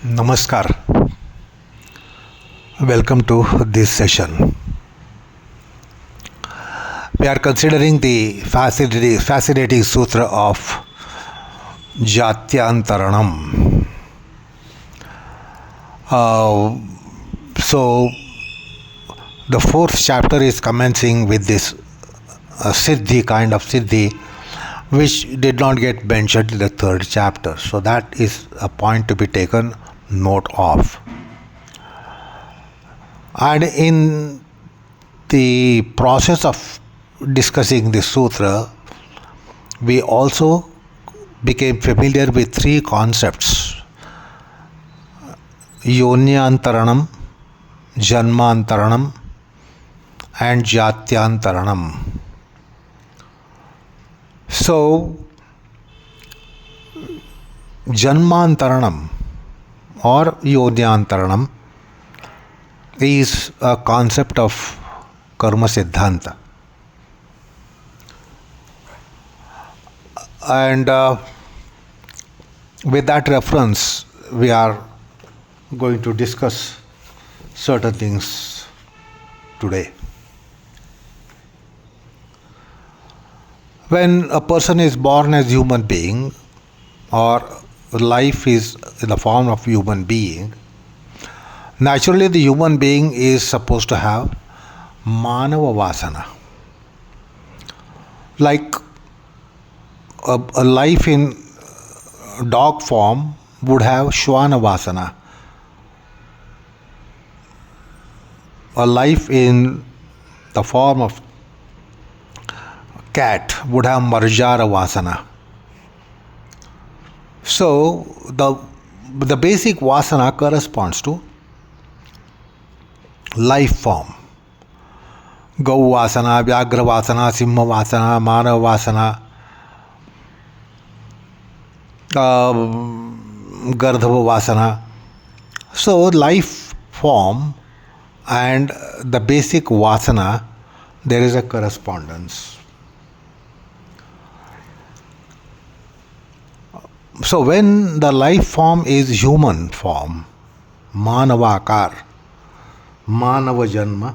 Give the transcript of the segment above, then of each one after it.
Namaskar. Welcome to this session. We are considering the fascinating Sutra of Jatyantaranam. So, the fourth chapter is commencing with this kind of Siddhi, which did not get mentioned in the third chapter. So, that is a point to be taken note of. And in the process of discussing this sutra, we also became familiar with three concepts: Yonyantaranam, Janmantaranam, and Jatyantaranam. So, Janmantaranam or Yonyantaranam is a concept of karma siddhanta. And with that reference, we are going to discuss certain things today. When a person is born as human being, or life is in the form of human being, naturally the human being is supposed to have manava vasana. Like a life in dog form would have shwana vasana. A life in the form of cat would have marjara vasana. So the basic vasana corresponds to life form. Gau vasana, Vyagra vasana, Simha vasana, Manav vasana, Gardhava vasana. So life form and the basic vasana, there is a correspondence. So when the life form is human form, manavakar, manava janma,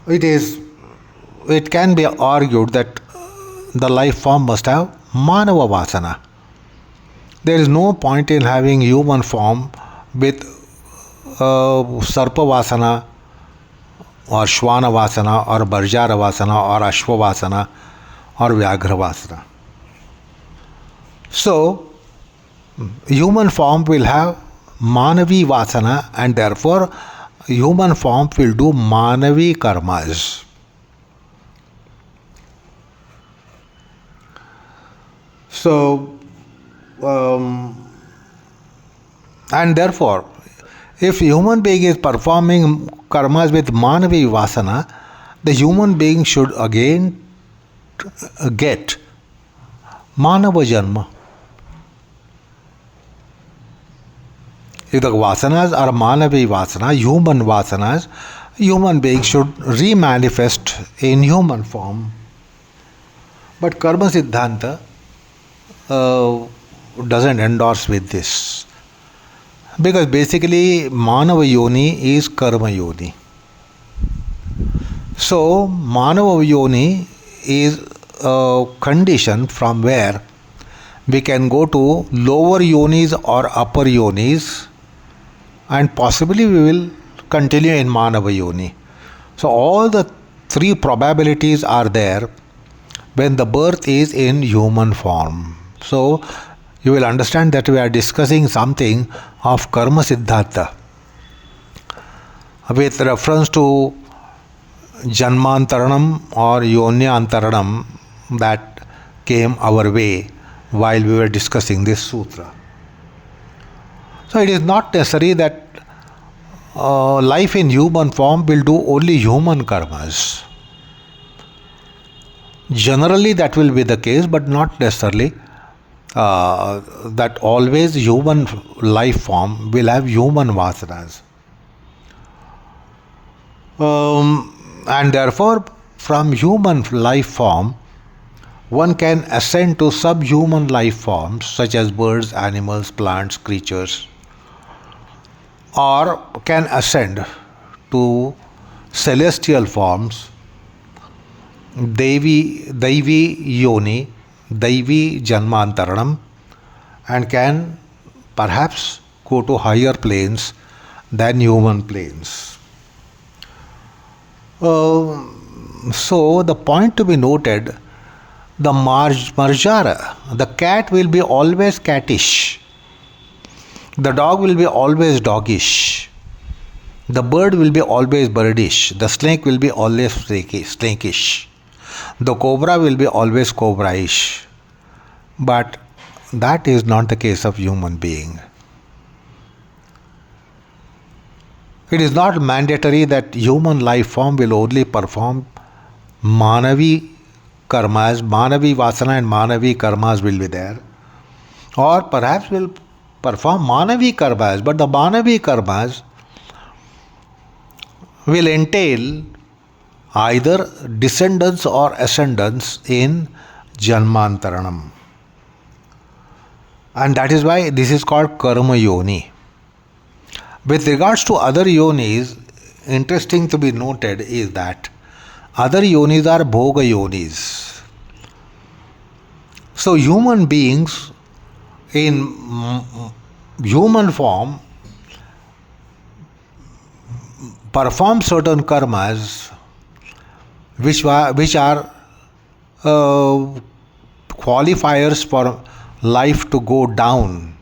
it can be argued that the life form must have manava vasana. There is no point in having human form with sarpa vasana or shwana vasana or barjara vasana or ashwa vasana or vyagra vasana. So, human form will have manavi vasana, and therefore human form will do manavi karmas. So, and therefore, if human being is performing karmas with manavi vasana, the human being should again get manava janma. If the vasanas are manavi vasana, human vasanas, human beings should remanifest in human form. But karma siddhanta doesn't endorse with this. Because basically manava yoni is karma yoni. So manava yoni is a condition from where we can go to lower yonis or upper yonis, and possibly we will continue in manava yoni. So all the three probabilities are there when the birth is in human form. So you will understand that we are discussing something of karma siddhanta with reference to janmantaranam or yonyantaranam that came our way while we were discussing this sutra. So it is not necessary that life in human form will do only human karmas. Generally that will be the case, but not necessarily that always human life form will have human vasanas. And therefore from human life form one can ascend to subhuman life forms such as birds, animals, plants, creatures, or can ascend to celestial forms, Daivi Yoni, Daivi Janmantaranam, and can perhaps go to higher planes than human planes. So the point to be noted, the Marjara, the cat will be always cattish. The dog will be always doggish. The bird will be always birdish. The snake will be always snakish. The cobra will be always cobraish. But that is not the case of human being. It is not mandatory that human life form will only perform Manavi karmas, Manavi vasana and Manavi karmas will be there. Or perhaps will perform Manavi karmas, but the Manavi karmas will entail either descendants or ascendants in Janmantaranam. And that is why this is called Karma Yoni. With regards to other yonis, interesting to be noted is that other yonis are Bhoga yonis. So human beings in human form perform certain karmas which are qualifiers for life to go down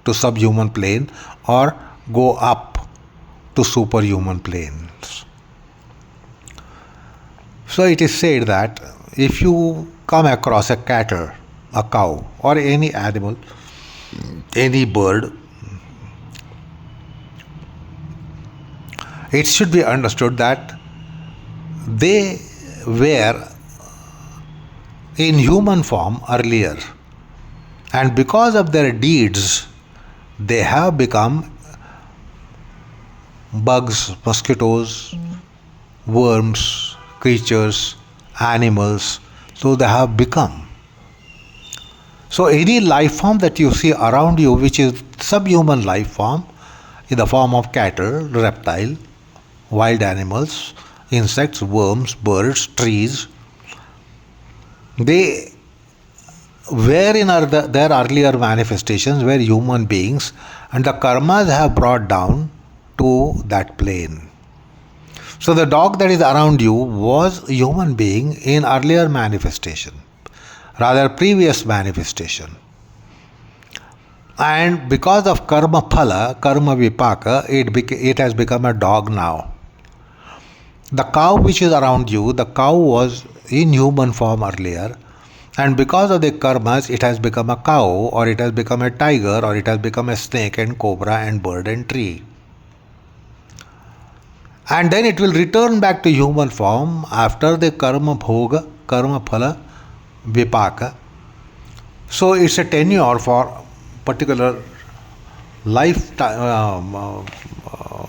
to subhuman plane or go up to superhuman planes. So it is said that if you come across a cattle, a cow, or any animal, any bird, it should be understood that they were in human form earlier, and because of their deeds, they have become bugs, mosquitoes, worms, creatures, animals. So they have become. So any life form that you see around you which is subhuman life form, in the form of cattle, reptile, wild animals, insects, worms, birds, trees, they were in their earlier manifestations were human beings, and the karmas have brought down to that plane. So the dog that is around you was a human being in earlier manifestation, rather previous manifestation. And because of karma phala, karma vipaka, it has become a dog now. The cow which is around you, the cow was in human form earlier, and because of the karmas, it has become a cow, or it has become a tiger, or it has become a snake and cobra and bird and tree. And then it will return back to human form after the karma bhoga, karma phala, vipaka. So it's a tenure for particular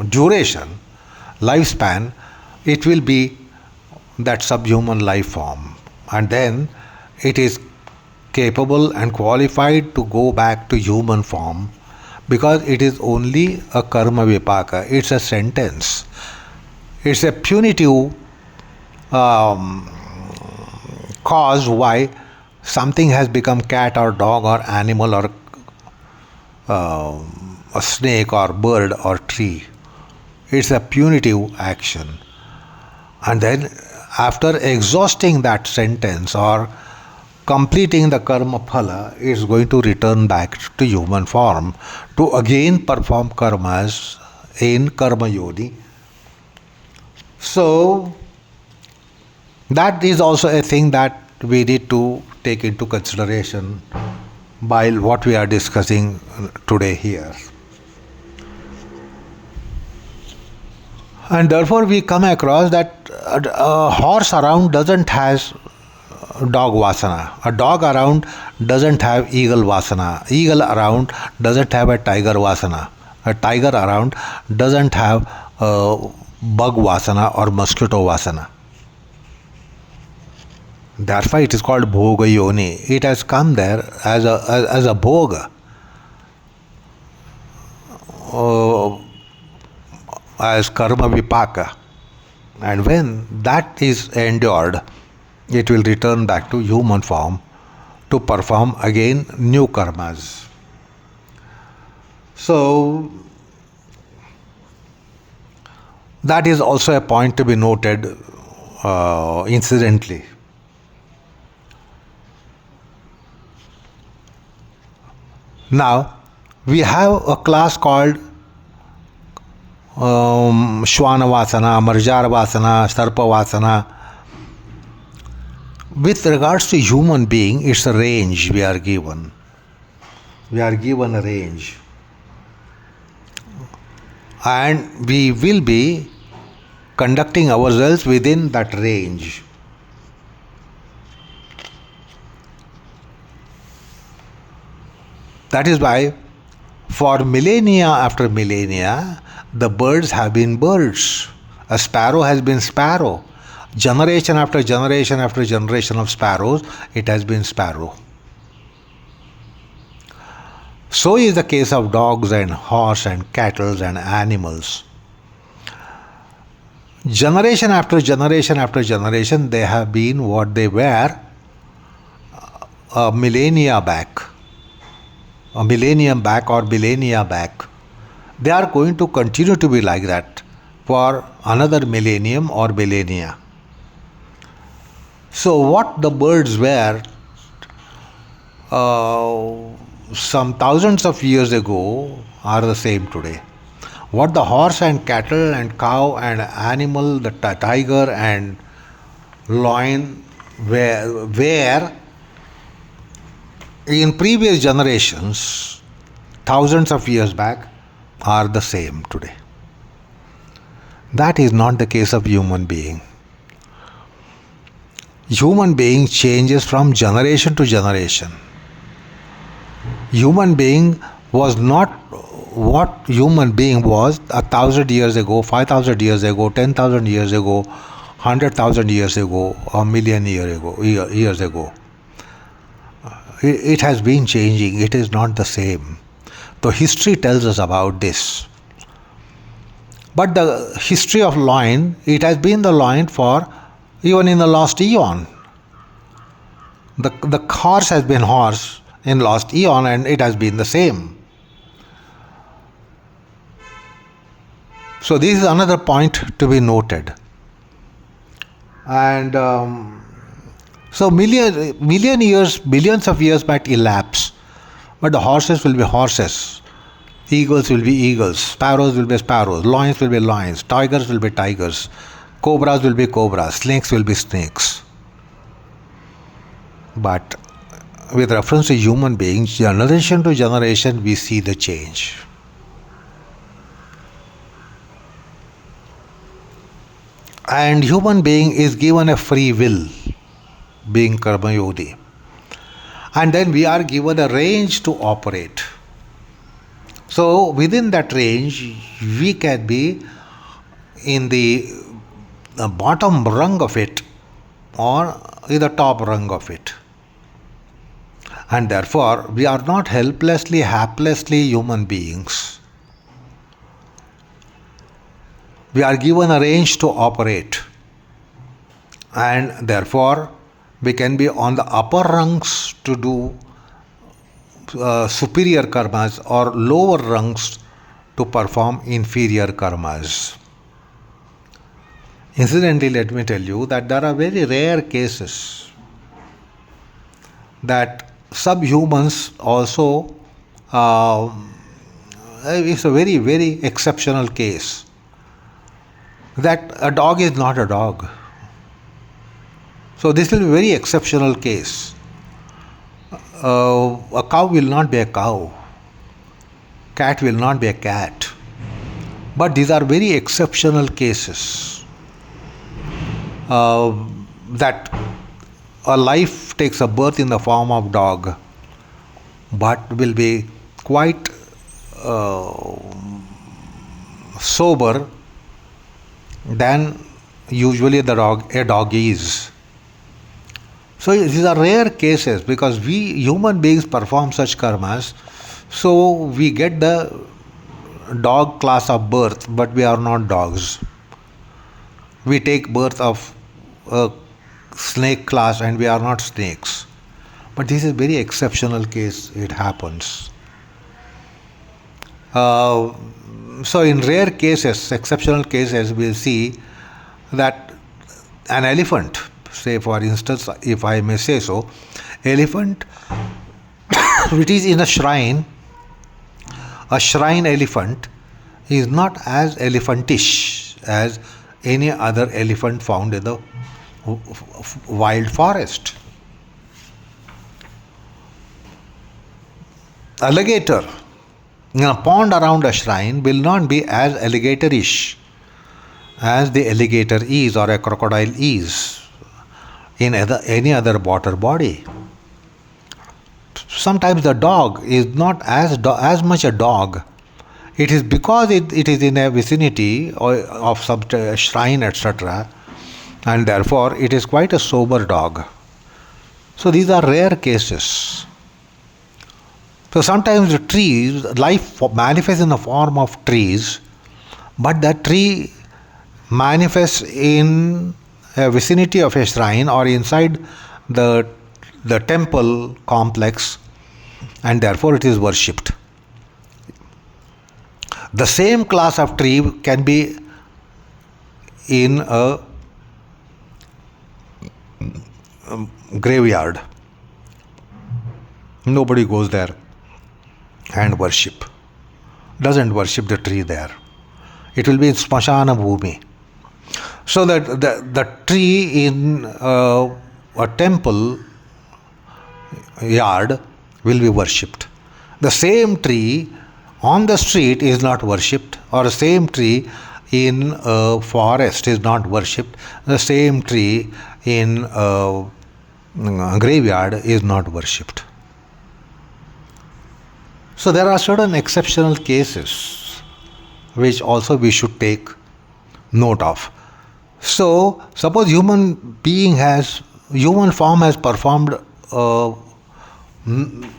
duration, lifespan. It will be that subhuman life form, and then it is capable and qualified to go back to human form, because it is only a karma vipaka. It's a sentence. It's a punitive cause why something has become cat or dog or animal or a snake or bird or tree. It's a punitive action. And then after exhausting that sentence or completing the karma phala, it's going to return back to human form to again perform karmas in karma yoni. So that is also a thing that we need to take into consideration while what we are discussing today here. And therefore we come across that a horse around doesn't have dog vasana. A dog around doesn't have eagle vasana. Eagle around doesn't have a tiger vasana. A tiger around doesn't have bug vasana or mosquito vasana. Therefore it is called bhoga yoni. It has come there as a bhoga. as karma vipaka. And when that is endured, it will return back to human form to perform again new karmas. So, that is also a point to be noted incidentally. Now, we have a class called Shwana Vasana, Marjar Vasana, Sarpa Vasana. With regards to human being, it's a range we are given. We are given a range. And we will be conducting ourselves within that range. That is why, for millennia after millennia, the birds have been birds. A sparrow has been sparrow. Generation after generation after generation of sparrows, it has been sparrow. So is the case of dogs and horse and cattle and animals. Generation after generation after generation, they have been what they were a millennia back. A millennium back or millennia back. They are going to continue to be like that for another millennium or millennia. So what the birds were some thousands of years ago are the same today. What the horse and cattle and cow and animal, the tiger and lion were in previous generations, thousands of years back, are the same today. That is not the case of human being. Human being changes from generation to generation. Human being was not what human being was 1,000 years ago, 5,000 years ago, 10,000 years ago, 100,000 years ago, a million years ago. It has been changing. It is not the same. So history tells us about this. But the history of lion, it has been the lion for even in the last eon. The horse has been horse in last eon and it has been the same. So this is another point to be noted. And so billions of years might elapse, but the horses will be horses, eagles will be eagles, sparrows will be sparrows, lions will be lions, tigers will be tigers, cobras will be cobras, snakes will be snakes. But with reference to human beings, generation to generation, we see the change. And human being is given a free will, being karma yodi. And then we are given a range to operate. So within that range, we can be in the bottom rung of it or in the top rung of it. And therefore, we are not helplessly, haplessly human beings. We are given a range to operate. And therefore, we can be on the upper rungs to do superior karmas or lower rungs to perform inferior karmas. Incidentally, let me tell you that there are very rare cases that subhumans also, it's a very, very exceptional case, that a dog is not a dog. So this will be a very exceptional case. A cow will not be a cow. Cat will not be a cat. But these are very exceptional cases that a life takes a birth in the form of dog, but will be quite sober than usually a dog is. So these are rare cases because we human beings perform such karmas, so we get the dog class of birth, but we are not dogs. We take birth of a snake class and we are not snakes. But this is very exceptional case, it happens. So in rare cases, exceptional cases, we'll see that an elephant, say for instance, if I may say so, elephant which is in a shrine elephant is not as elephantish as any other elephant found in the wild forest. Alligator in a pond around a shrine will not be as alligatorish as the alligator is or a crocodile is in any other water body. Sometimes the dog is not as much a dog. It is because it is in a vicinity of some shrine, etc., and therefore it is quite a sober dog. So these are rare cases. So sometimes the trees, life manifests in the form of trees, but that tree manifests in a vicinity of a shrine or inside the temple complex, and therefore it is worshipped. The same class of tree can be in a graveyard. Nobody goes there and doesn't worship the tree there. It will be in Smashana Bhumi. So that the tree in a temple yard will be worshipped. The same tree on the street is not worshipped, or the same tree in a forest is not worshipped. The same tree in a graveyard is not worshipped. So there are certain exceptional cases which also we should take note of. So suppose human form has performed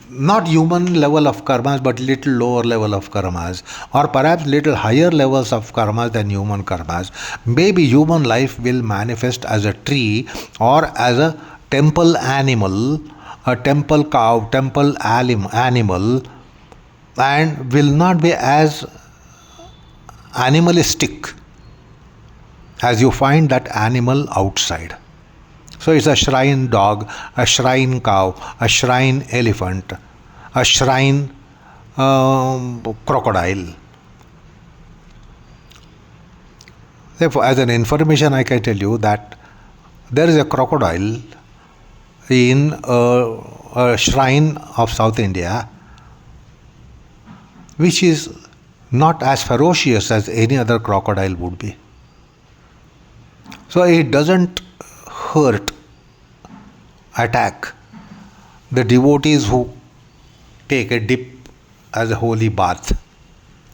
not human level of karmas, but little lower level of karmas, or perhaps little higher levels of karmas than human karmas. Maybe human life will manifest as a tree or as a temple animal, a temple cow, temple animal, and will not be as animalistic as you find that animal outside. So it's a shrine dog, a shrine cow, a shrine elephant, a shrine crocodile. Therefore, as an information, I can tell you that there is a crocodile in a shrine of South India which is not as ferocious as any other crocodile would be. So it doesn't hurt, attack the devotees who take a dip as a holy bath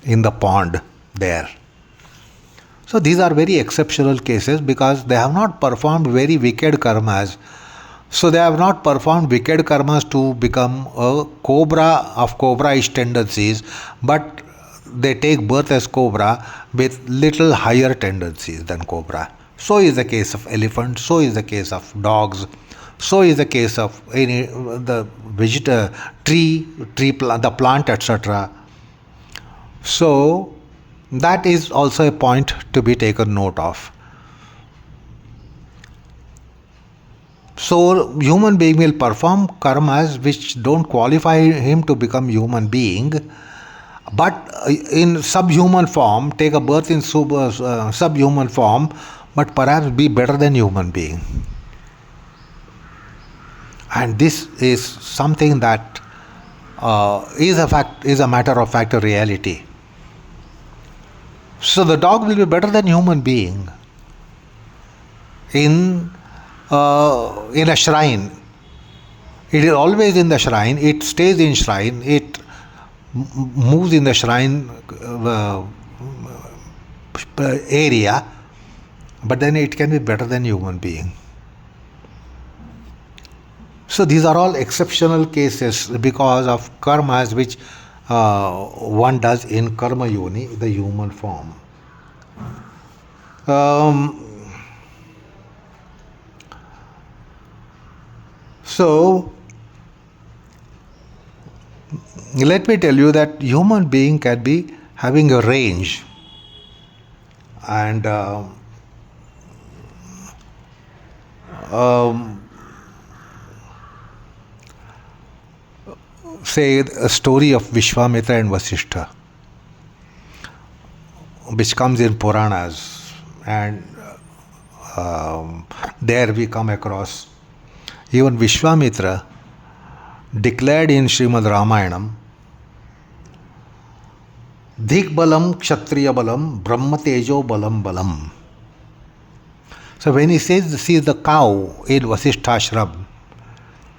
in the pond there. So these are very exceptional cases because they have not performed very wicked karmas. So they have not performed wicked karmas to become a cobra of cobra-ish tendencies, but they take birth as cobra with little higher tendencies than cobra. So is the case of elephant, so is the case of dogs, so is the case of the tree, the plant, etc. So that is also a point to be taken note of. So human being will perform karmas which don't qualify him to become human being, but in subhuman form, take a birth in subhuman form, but perhaps be better than human being. And this is something that is a matter of fact, a reality. So the dog will be better than human being in a shrine. It is always in the shrine. It stays in shrine. It moves in the shrine area, but then it can be better than human being. So these are all exceptional cases because of karmas which one does in karma yoni, the human form. Um, so let me tell you that human being can be having a range, and say a story of Vishwamitra and Vasishtha, which comes in Puranas, and there we come across even Vishwamitra declared in Srimad Ramayanam, Dhik balam kshatriya balam brahma tejo balam balam. So when he sees the cow in Vasisthashram,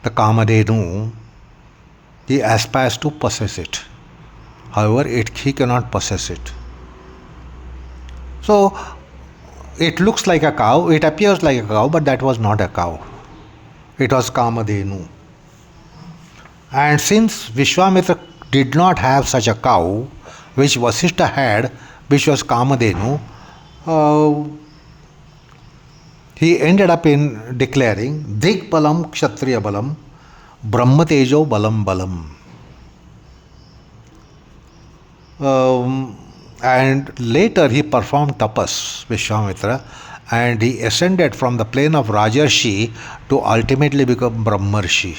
the Kamadhenu, he aspires to possess it. However, he cannot possess it. So it looks like a cow, it appears like a cow, but that was not a cow. It was Kamadhenu. And since Vishwamitra did not have such a cow, which Vasishtha had, which was Kamadhenu, he ended up in declaring Dhik balam kshatriya balam brahma tejo balam balam. And later he performed tapas, Vishwamitra, and he ascended from the plane of Rajarshi to ultimately become Brahmarshi.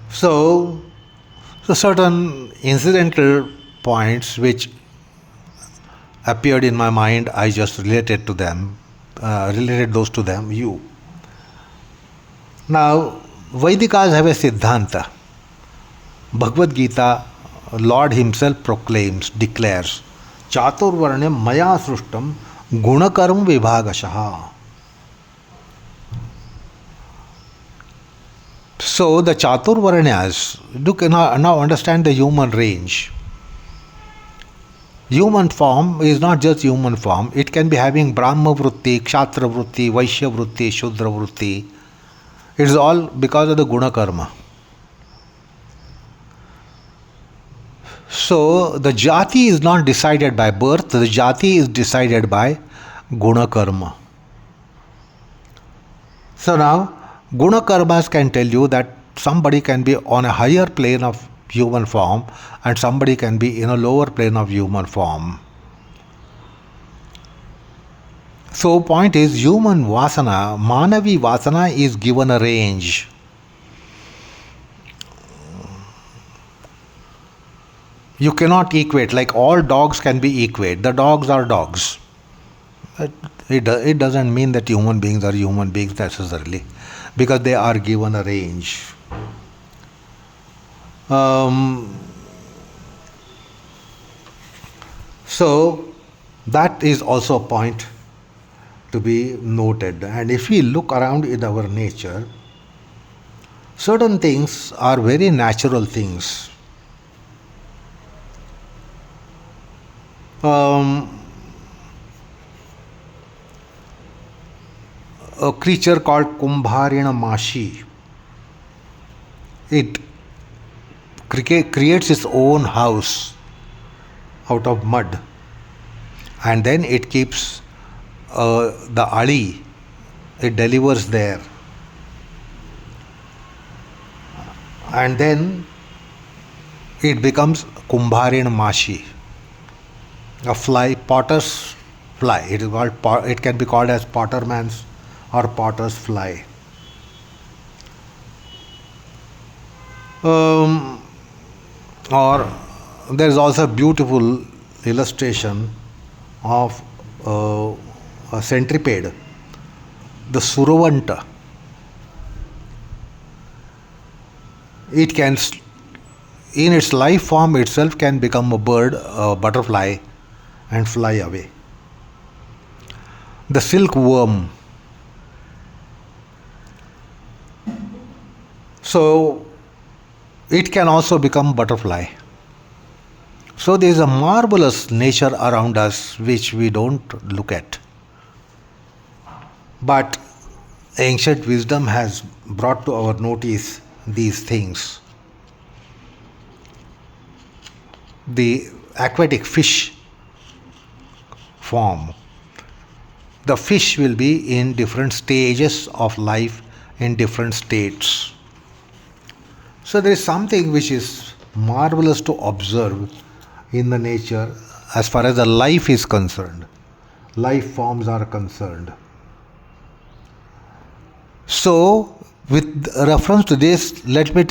So certain incidental points which appeared in my mind, I just related those to them, you. Now, Vaidikas have a Siddhanta. Bhagavad Gita, Lord himself declares, Chaturvarne maya srushtam gunakarm vibhagashaha. So the Chaturvarnyas, you can now understand the human range. Human form is not just human form, it can be having Brahma Vritti, Kshatra Vritti, Vaishya Vritti, Shudra Vritti. It is all because of the Guna Karma. So the Jati is not decided by birth, the Jati is decided by Guna Karma. So now, Guna Karmas can tell you that somebody can be on a higher plane of human form and somebody can be in a lower plane of human form. So point is, human vasana, Manavi vasana is given a range. You cannot equate, like all dogs can be equate. The dogs are dogs. It doesn't mean that human beings are human beings necessarily, because they are given a range. So that is also a point to be noted. And if we look around in our nature, certain things are very natural things. A creature called Kumbharina Mashi, it creates its own house out of mud, and then it keeps the ali, it delivers there, and then it becomes Kumbharina Mashi, a fly, potter's fly. It is called. It can be called as potterman's or potter's fly. Or there is also a beautiful illustration of a centipede, the Suravanta. It can, in its life form itself, can become a bird, a butterfly, and fly away. The silkworm. So it can also become butterfly. So there is a marvelous nature around us which we don't look at. But ancient wisdom has brought to our notice these things. The aquatic fish form. The fish will be in different stages of life, in different states. So there is something which is marvelous to observe in the nature as far as the life is concerned. Life forms are concerned. So, with reference to this, let me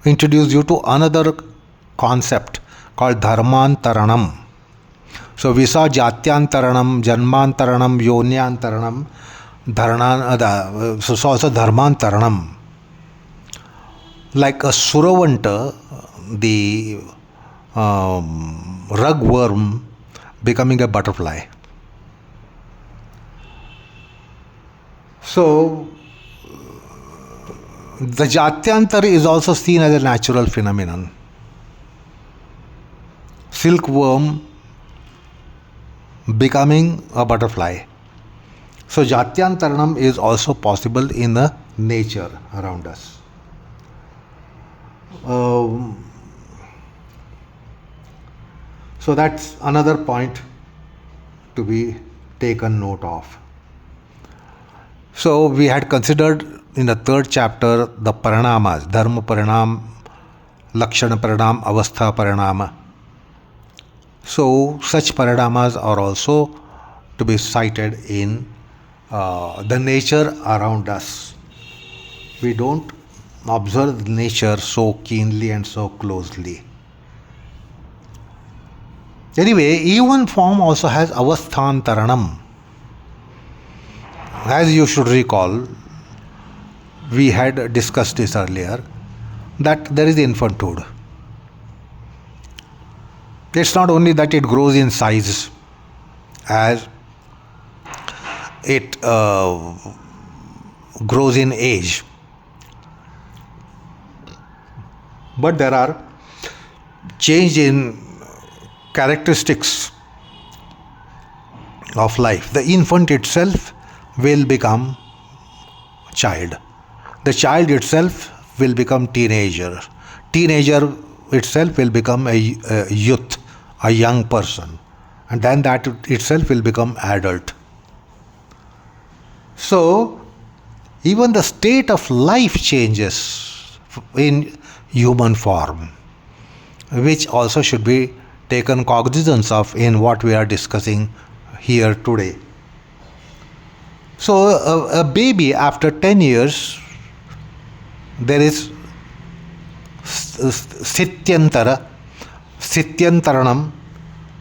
introduce you to another concept called dharmantaranam. So we saw jatyantaranam, janmantaranam, yonyantaranam, so also dharmantaranam. Like a suravanta, the rugworm becoming a butterfly. So the jatyantar is also seen as a natural phenomenon. Silkworm becoming a butterfly. So jatyantaranam is also possible in the nature around us. So that's another point to be taken note of. So we had considered in the third chapter the paranamas, dharma paranam, lakshana paranam, avastha paranama. So such paranamas are also to be cited in the nature around us. We don't observe nature so keenly and so closely. Anyway, even form also has avasthantaranam. As you should recall, we had discussed this earlier, that there is infanthood. It's not only that it grows in size as it grows in age, but there are change in characteristics of life. The infant itself will become child. The child itself will become teenager. Teenager itself will become a youth, a young person. And then that itself will become adult. So, even the state of life changes in human form, which also should be taken cognizance of in what we are discussing here today. So a baby after 10 years, there is sityantaranam,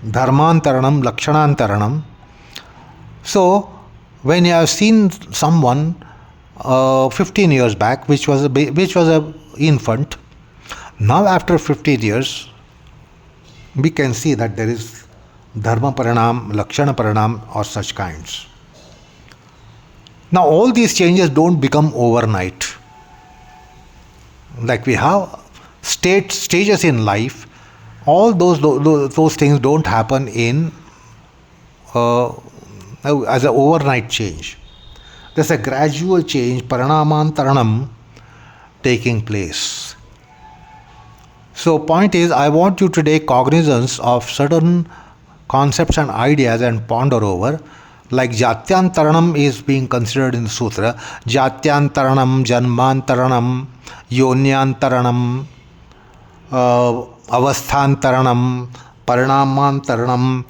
dharmantaranam, lakshanantaranam. So when you have seen someone 15 years back, which was a infant, now after 15 years, we can see that there is dharma paranam, lakshana paranam, or such kinds. Now all these changes don't become overnight. Like we have stages in life, all those things don't happen in as an overnight change. There's a gradual change, paranamantaranam, taking place. So point is, I want you to take cognizance of certain concepts and ideas and ponder over. Like jatyantaranam is being considered in the sutra. Jatyantaranam, janmantaranam, yonyantaranam, avasthantaranam, paranamantaranam,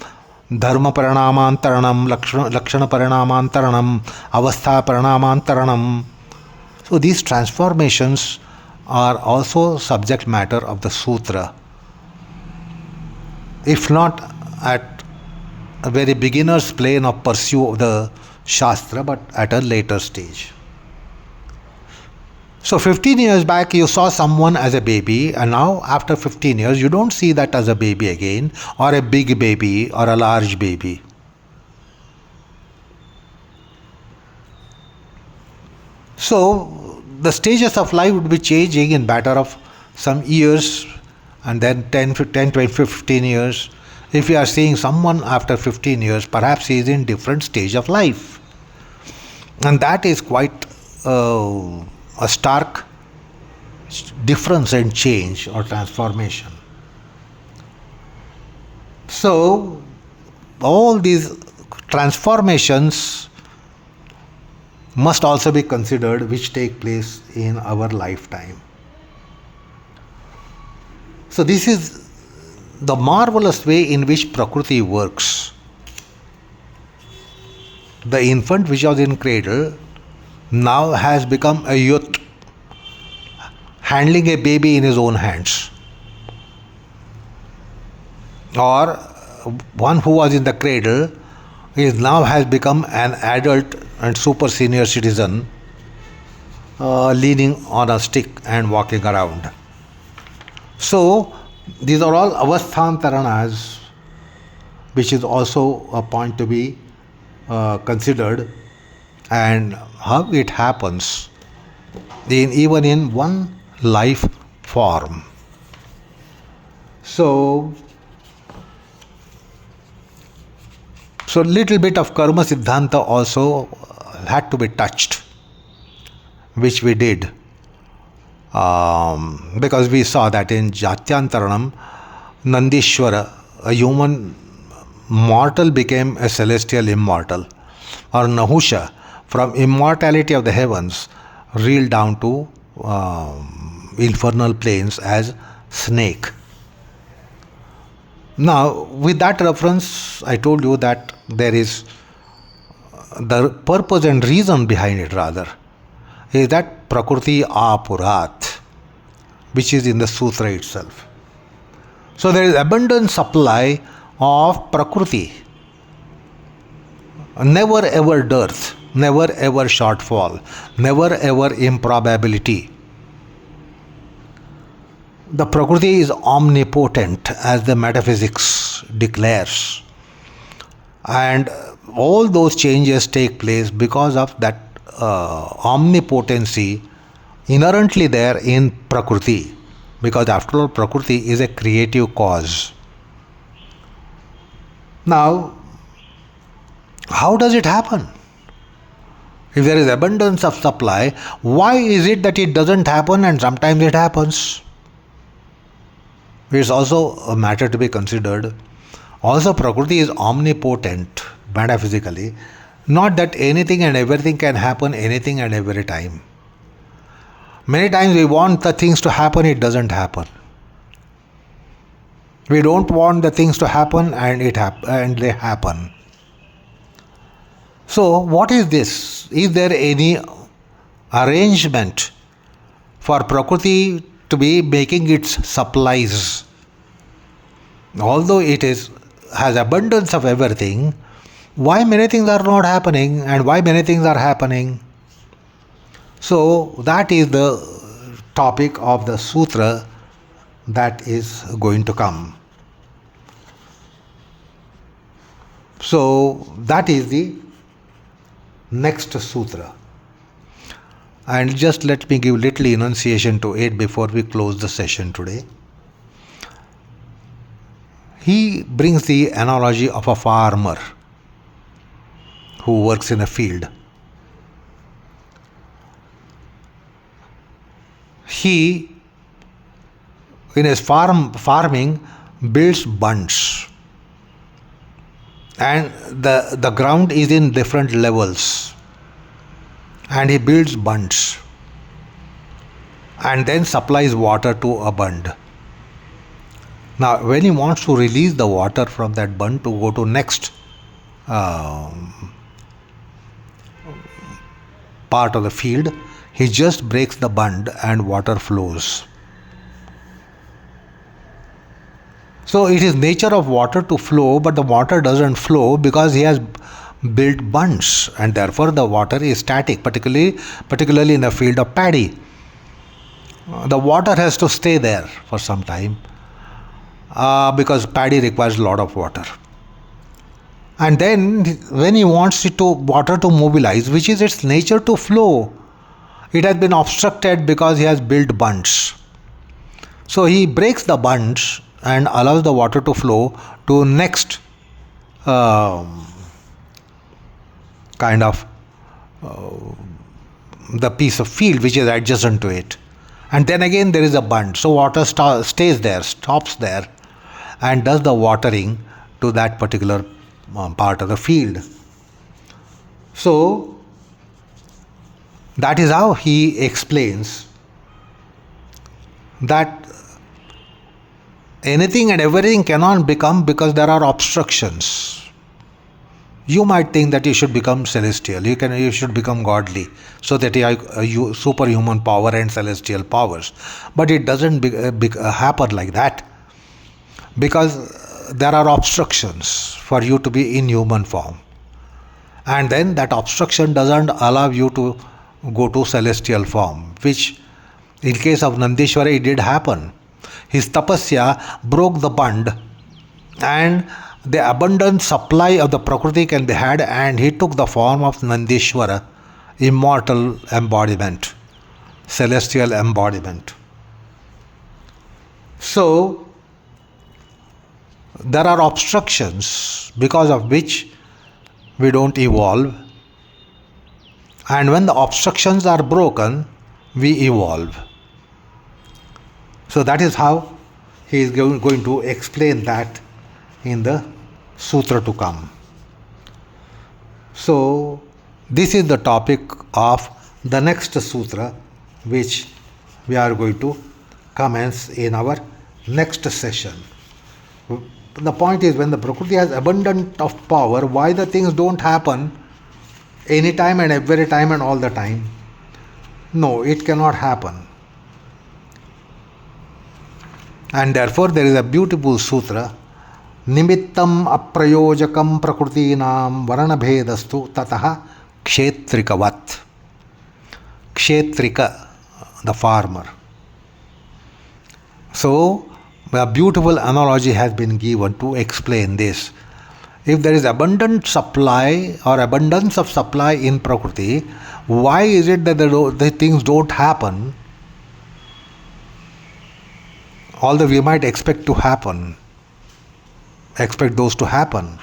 dharma paranamantaranam, lakshana paranamantaranam, avastha paranamantaranam. So these transformations are also subject matter of the sutra. If not at a very beginner's plane of pursuit of the Shastra, but at a later stage. So 15 years back you saw someone as a baby, and now after 15 years you don't see that as a baby again, or a big baby or a large baby. So the stages of life would be changing in matter of some years, and then 10, 20, 15 years. If you are seeing someone after 15 years, perhaps he is in different stage of life. And that is quite a stark difference and change or transformation. So, all these transformations must also be considered which take place in our lifetime. So, this is the marvelous way in which Prakriti works. The infant which was in cradle now has become a youth, handling a baby in his own hands. Or one who was in the cradle is now has become an adult and super senior citizen, leaning on a stick and walking around. So these are all avasthantaranas, which is also a point to be considered, and how it happens even in one life form. So little bit of karma siddhanta also had to be touched, which we did, because we saw that in Jatyantaranam, Nandishwara, a human mortal, became a celestial immortal, or Nahusha, from immortality of the heavens, reeled down to infernal planes as snake. Now, with that reference, I told you that there is the purpose and reason behind it, rather, is that Prakriti Apurat, which is in the Sutra itself. So there is abundant supply of Prakriti, never ever dearth, never ever shortfall, never ever improbability. The Prakriti is omnipotent, as the metaphysics declares, and all those changes take place because of that omnipotency inherently there in Prakriti, because after all Prakriti is a creative cause. Now, how does it happen? If there is abundance of supply, why is it that it doesn't happen and sometimes it happens? It's also a matter to be considered. Also, Prakriti is omnipotent metaphysically, not that anything and everything can happen anything and every time. Many times we want the things to happen, it doesn't happen. We don't want the things to happen and they happen. So what is this? Is there any arrangement for Prakriti to be making its supplies? Although it has abundance of everything, why many things are not happening and why many things are happening? So that is the topic of the sutra that is going to come. So that is the next sutra. And just let me give little enunciation to it before we close the session today. He brings the analogy of a farmer who works in a field. He, in his farming, builds bunds, and the ground is in different levels, and he builds bunds and then supplies water to a bund. Now, when he wants to release the water from that bund to go to next part of the field, he just breaks the bund and water flows. So it is nature of water to flow, but the water doesn't flow because he has built bunds, and therefore the water is static, particularly in a field of paddy. The water has to stay there for some time because paddy requires a lot of water. And then when he wants water to mobilize, which is its nature to flow, it has been obstructed because he has built bunds. So he breaks the bunds and allows the water to flow to next kind of the piece of field which is adjacent to it. And then again there is a bund. So water stays there, stops there, and does the watering to that particular part of the field. So that is how he explains that anything and everything cannot become because there are obstructions. You might think that you should become celestial, you should become godly, so that you have superhuman power and celestial powers. But it doesn't happen like that, because there are obstructions for you to be in human form. And then that obstruction doesn't allow you to go to celestial form, which in case of Nandishwara it did happen. His tapasya broke the bund, and the abundant supply of the Prakriti can be had, and he took the form of Nandishwara, immortal embodiment, celestial embodiment. So there are obstructions because of which we don't evolve, and when the obstructions are broken, we evolve. So that is how he is going to explain that in the sutra to come. So this is the topic of the next sutra, which we are going to commence in our next session. The point is, when the Prakriti has abundant of power, why the things don't happen anytime and every time and all the time? No, it cannot happen. And therefore there is a beautiful sutra, Nimittam aprayojakam prakrutinam varanabhedastu tataha kshetrikavat. Kshetrika, the farmer. So a beautiful analogy has been given to explain this. If there is abundant supply or abundance of supply in Prakriti, why is it that the things don't happen? Although we might expect those to happen,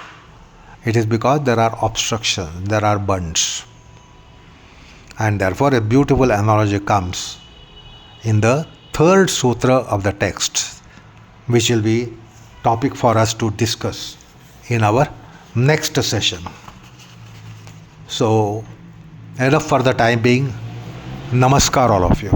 it is because there are obstructions, there are bunds. And therefore a beautiful analogy comes in the third sutra of the text, which will be topic for us to discuss in our next session. So enough for the time being. Namaskar all of you.